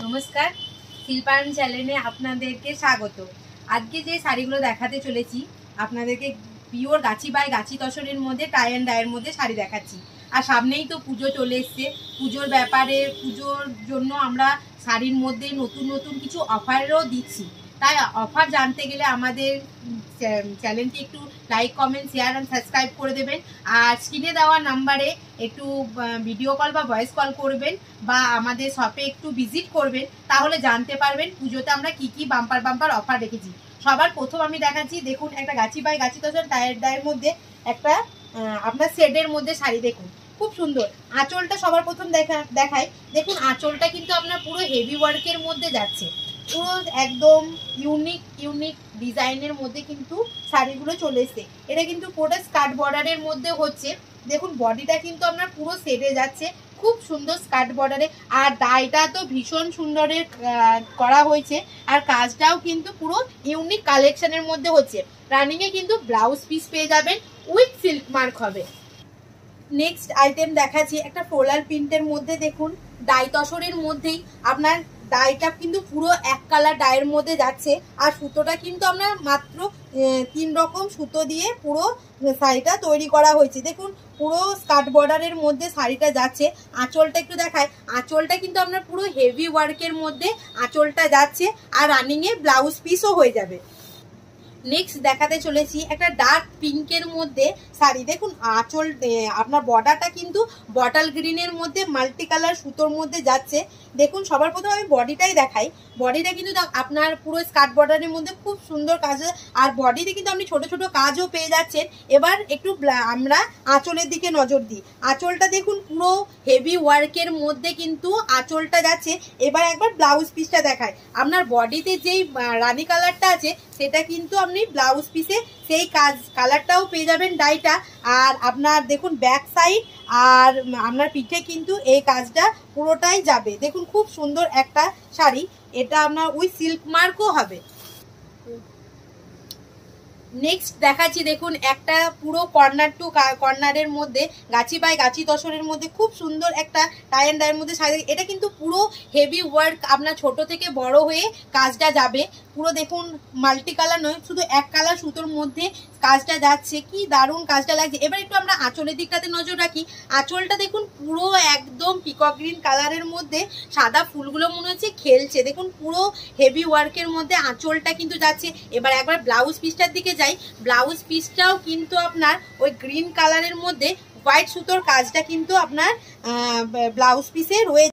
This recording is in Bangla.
নমস্কার, শিল্পায়ন চ্যানেলে আপনাদেরকে স্বাগত। আজকে যে শাড়িগুলো দেখাতে চলেছি আপনাদেরকে পিওর গাছি বাই গাছি তসরের মধ্যে টাই অ্যান্ড ডাইয়ের মধ্যে শাড়ি দেখাচ্ছি। আর সামনেই তো পুজো চলে এসছে। পুজোর ব্যাপারে পুজোর জন্য আমরা শাড়ির মধ্যে নতুন নতুন কিছু অফারও দিচ্ছি। তাই অফার জানতে গেলে আমাদের চ্যানেলটি একটু like, comment, share and subscribe করে দেবেন। আর স্ক্রিনে দেওয়া নাম্বারে একটু ভিডিও কল বা ভয়েস কল করবেন বা আমাদের শপে একটু ভিজিট করবেন, তাহলে জানতে পারবেন পুজোতে আমরা কি কি বাম্পার অফার রেখেছি। সবার প্রথম আমি দেখাচ্ছি, দেখুন একটা গাছি বাই গাছি তসর টাইয়ের ডাইয়ের মধ্যে একটা আপনার শেডের মধ্যে শাড়ি। দেখুন খুব সুন্দর। আঁচলটা সবার প্রথম দেখাই। দেখুন আঁচলটা কিন্তু আপনার পুরো হেভি ওয়ার্কের মধ্যে যাচ্ছে, পুরো একদম ইউনিক ডিজাইনের মধ্যে কিন্তু শাড়িগুলো চলে এসছে। এটা কিন্তু পুরোটা স্কার্ট বর্ডারের মধ্যে হচ্ছে। দেখুন বডিটা কিন্তু আপনার পুরো সেটে যাচ্ছে, খুব সুন্দর স্কার্ট বর্ডারে। আর ডাইটা তো ভীষণ সুন্দরের করা হয়েছে, আর কাজটাও কিন্তু পুরো ইউনিক কালেকশনের মধ্যে হচ্ছে। রানিংয়ে কিন্তু ব্লাউজ পিস পেয়ে যাবেন, উইথ সিল্ক মার্ক হবে। নেক্সট আইটেম দেখাচ্ছি একটা ফ্লোরাল প্রিন্টের মধ্যে। দেখুন ডাই তসরের মধ্যেই আপনার ডাইটা কিন্তু পুরো এক কালার ডাইয়ের মধ্যে যাচ্ছে। আর সুতোটা কিন্তু আপনার মাত্র 3 রকম সুতো দিয়ে পুরো শাড়িটা তৈরি করা হয়েছে। দেখুন পুরো স্কার্ট বর্ডারের মধ্যে শাড়িটা যাচ্ছে। আঁচলটা একটু দেখায়। আঁচলটা কিন্তু আপনার পুরো হেভি ওয়ার্কের মধ্যে আঁচলটা যাচ্ছে, আর রানিংয়ে ব্লাউজ পিসও হয়ে যাবে। নেক্সট দেখাতে চলেছি একটা ডার্ক পিঙ্কের মধ্যে শাড়ি। দেখুন আঁচল আপনার বর্ডারটা কিন্তু বটল গ্রিনের মধ্যে মাল্টি কালার সুতোর মধ্যে যাচ্ছে। দেখুন সবার প্রথমে আমি বডিটাই দেখাই। বডিটা কিন্তু আপনার পুরো স্কার্ট বর্ডারের মধ্যে খুব সুন্দর কাজ, আর বডিতে কিন্তু আপনি ছোট ছোট কাজও পেয়ে যাচ্ছেন। এবার একটু আমরা আঁচলের দিকে নজর দিই। আঁচলটা দেখুন পুরো হেভি ওয়ার্কের মধ্যে কিন্তু আঁচলটা যাচ্ছে। এবার একবার ব্লাউজ পিসটা দেখায়। আপনার বডিতে যেই রানী কালারটা আছে সেটা কিন্তু আপনি ব্লাউজ পিসে সেই কালারটাও পেয়ে যাবেন ডাইটা। আর আপনার দেখুন ব্যাক সাইড আর আপনার পিঠে কিন্তু এই কাজটা পুরোটাই যাবে। দেখুন খুব সুন্দর একটা শাড়ি, এটা আপনার উইথ সিল্ক মার্কও হবে। নেক্সট দেখাচ্ছি, দেখুন একটা পুরো কর্নার টু কর্নারের মধ্যে গাছি বাই গাছি তসরের মধ্যে খুব সুন্দর একটা টাই অ্যান্ড ডাইয়ের মধ্যে শাড়ি। এটা কিন্তু পুরো হেভি ওয়ার্ক, আপনার ছোট থেকে বড় হয়ে কাজটা যাবে। পুরো দেখুন মাল্টি কালার নয়, শুধু এক কালার সুতোর মধ্যে কাজটা যাচ্ছে। কি দারুণ কাজটা লাগছে। এবার একটু আমরা আঁচলের দিকটাতে নজর রাখি। আঁচলটা দেখুন পুরো একদম পিকক গ্রিন কালারের মধ্যে সাদা ফুলগুলো মনে হচ্ছে খেলছে। দেখুন পুরো হেভি ওয়ার্কের মধ্যে আঁচলটা কিন্তু যাচ্ছে। এবার একবার ব্লাউজ পিসটার দিকে যাই। ব্লাউজ পিসটাও কিন্তু আপনার ওই গ্রিন কালারের মধ্যে হোয়াইট সুতোর কাজটা কিন্তু আপনার ব্লাউজ পিসে রয়েছে।